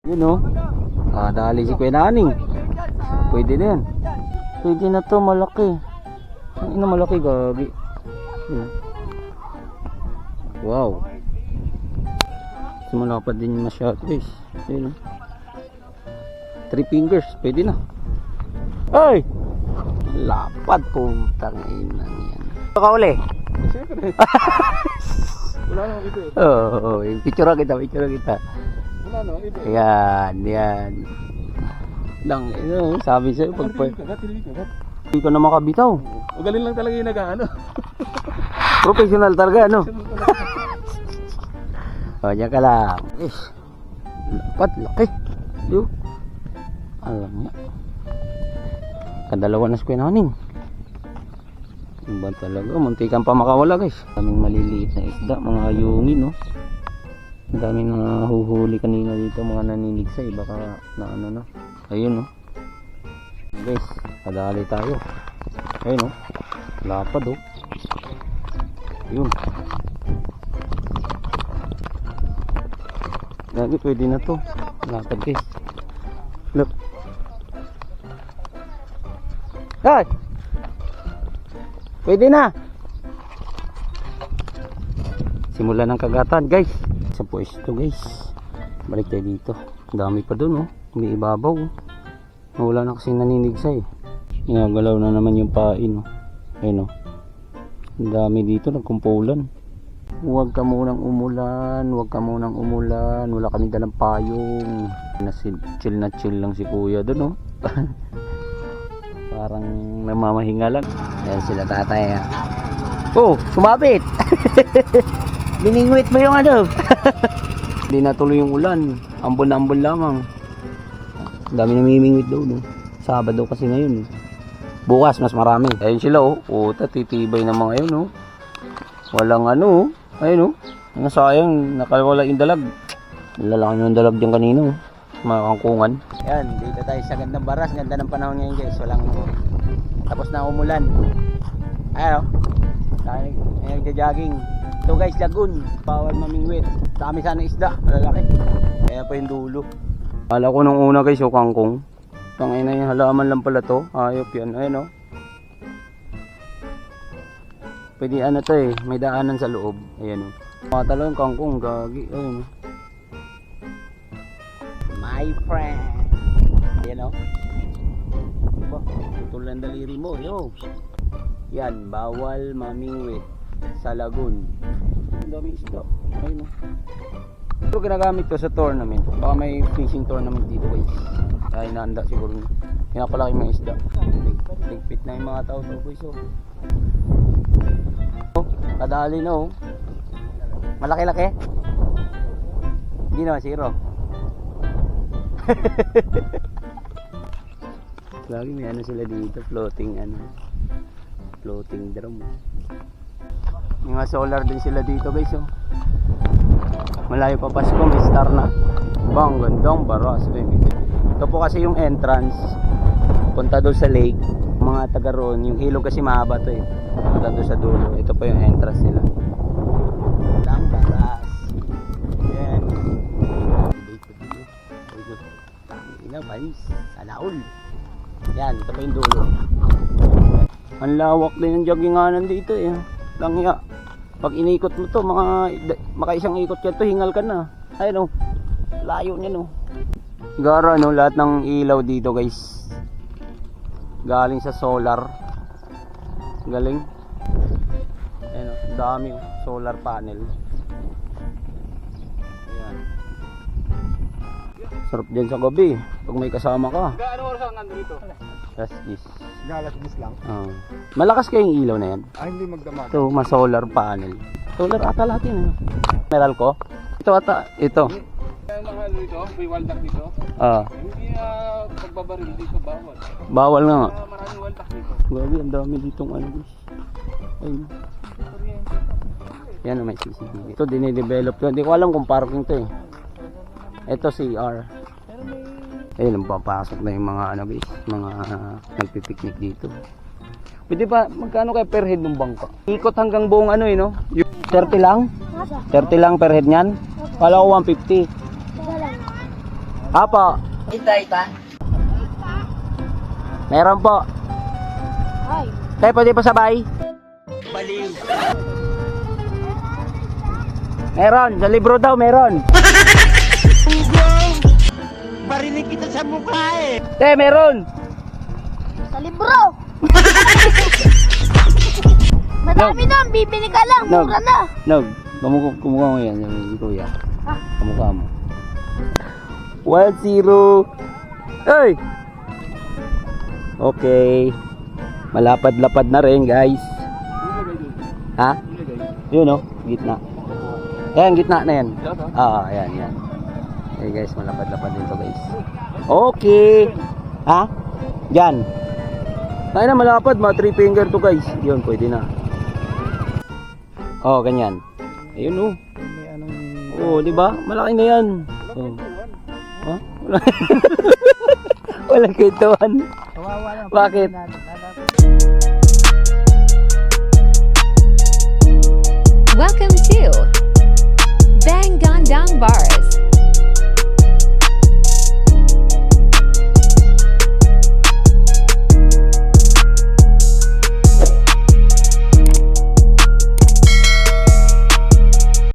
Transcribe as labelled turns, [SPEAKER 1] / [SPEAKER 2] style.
[SPEAKER 1] Yun o. Dali si Kuya Naning. Pwede na yan. Pwede na to, malaki. Ang ina malaki, gagi. Yun. Wow. Simula pa din masyado guys. Yun o. 3 fingers, pwede na. Ay! Lapad, putang ina yan. Baka uli.
[SPEAKER 2] Siyempre. Wala namang ito eh.
[SPEAKER 1] Oo, picture kita.
[SPEAKER 2] Wala namang ito eh.
[SPEAKER 1] Yan. Lang, sabi sa'yo,
[SPEAKER 2] Tinig kagat.
[SPEAKER 1] hindi ka na makabitaw.
[SPEAKER 2] Magaling lang talaga yung nag-ano.
[SPEAKER 1] Professional talaga, ano? O, dyan ka lang. Lapad, laki. Yo. Alam niya. Kadalawa na si Kuya Naning. Iba talaga, muntikan pa makawala guys. Daming maliliit na isda, mga ayungin no. Ang daming nahuhuli kanina dito, mga naninigsay, baka na ano na. Ayun no. Guys, kadali tayo. Ayun no. Lapad oh. Ayun. Lagi pwede na to. Lapad guys. Look. Hey! Pwede na. Simula ng kagatan guys. Sa pwesto guys. Balik tayo dito. Ang dami pa dun oh. May ibabaw oh. Wala na kasi naninigsay. Ginagalaw na naman yung pain oh. Ayun oh. Ang dami dito nagkumpulan. Huwag ka munang umulan. Wala kami dalang payong. Chill lang si kuya dun oh. Parang namamahinga lang. Ayan sila tatay. Oh, sumabit. Biningwit mo yung ano. Hindi natuloy yung ulan. Ambon lamang. Ang dami namimingwit daw no. Sabado kasi ngayon. Bukas mas marami. Ayun sila oh. Puta, titibay ng mga yun oh. Walang ano oh. Ayun oh. Ang sayang, nakawala yung dalag. Lalaki yung dalag dyan kanina oh. Mga kangkungan. Yan, dito tayo sa gandang baras. Ganda ng panahon ngayon guys. Walang tapos na umulan. Ayan o. Nagja-jogging. Ito guys, lagoon. Bawal mamingwit. Dami sana isda. Malalaki. Kaya pa yung dulo. Kala ko nung una guys, yung kangkong. Tangay na yung halaman lang pala to. Ayop yan. Ayan o. Pwede ano to eh. May daanan sa loob. Ayan o. Matalo yung kangkong. Gagi. Ayan o. My friend. Ayan o. Tutulan daliri mo. Yo. Yan. Bawal mamingwit sa lagoon. Ang daming isda. Ayun o. Ito ginagamit ko sa tournament. Baka may fishing tournament dito guys. Ay naanda siguro. Pinapalaki mga isda. Tigpit na yung mga tao to guys o. Kadali na o. Malaki-laki. Hindi naman zero. Lagi may ano sila dito, floating drum. May mga solar din sila dito guys oh. Malayo pa Pasko, may star na. Bang gandang baras. Ito po kasi yung entrance punta doon sa lake. Mga taga roon, yung ilog kasi mahaba to eh. Punta doon sa dulo. Ito pa yung entrance nila. Lang baras. Yan. Panis, alaul. Yan, ito pa yung dulo. Ang lawak din ng jogginganan dito eh. Langya. Pag inikot mo to, maka isang ikot yan to, hingal ka na. Ayun oh. Layo niya no. Gara no, lahat ng ilaw dito guys. Galing sa solar. Galing. Ayun oh, dami oh, solar panel. Sarap dyan sa gabi pag may kasama ka.
[SPEAKER 2] Gaano oras ang nandun dito?
[SPEAKER 1] Alas 10.
[SPEAKER 2] Alas 10 lang.
[SPEAKER 1] Malakas kayong ilaw na yan.
[SPEAKER 2] Hindi magdamag.
[SPEAKER 1] Ito, mas solar panel. Solar ata lahat yan. Meral ko? Ito ata. Ito.
[SPEAKER 2] Yung mga ano dito, may waldak dito. Hindi pagbabaril dito bawal.
[SPEAKER 1] Bawal nga.
[SPEAKER 2] Maraming waldak dito.
[SPEAKER 1] Grabe, ang dami ditong ano guys. Ayun. Yan may CCTV. Ito dinidevelop ko. Hindi ko alam kung parking to eh. Ito CR. Ayun, papasok na yung mga ano guys, mga nagpipiknik dito. Pwede ba, magkano kaya per head ng bangka? Ikot hanggang buong ano eh no? 30 lang? 30 lang per head nyan? Kala ko 150. Apo.
[SPEAKER 3] Ita.
[SPEAKER 1] Meron po.
[SPEAKER 3] Ay.
[SPEAKER 1] Tayo pwede pa sabay? Baliw. Meron. Sa libro daw, meron. Barinig kita sa mukha eh. Te, meron.
[SPEAKER 3] Sa libro. Madami na, bibili ka lang,
[SPEAKER 1] Nog.
[SPEAKER 3] mura na.
[SPEAKER 1] Nog, kumukha mo yan. Yung kuya. Kamukha mo. 1-0. Hey! Okay. Malapad-lapad na rin, guys. Ha? Yun, oh. Gitna. Ayan, gitna na yan. Ayan. Okay, guys. Malapad-lapad din to, guys. Okay. Ha? Diyan. Tayo na, malapad. Mga 3 finger to, guys. Yun, pwede na. Oh, ganyan. Ayun, oh. Oh, di ba? Malaki na yan. Oh. Ha? Walang kwentuhan.
[SPEAKER 3] Kawawa lang.
[SPEAKER 1] Bakit?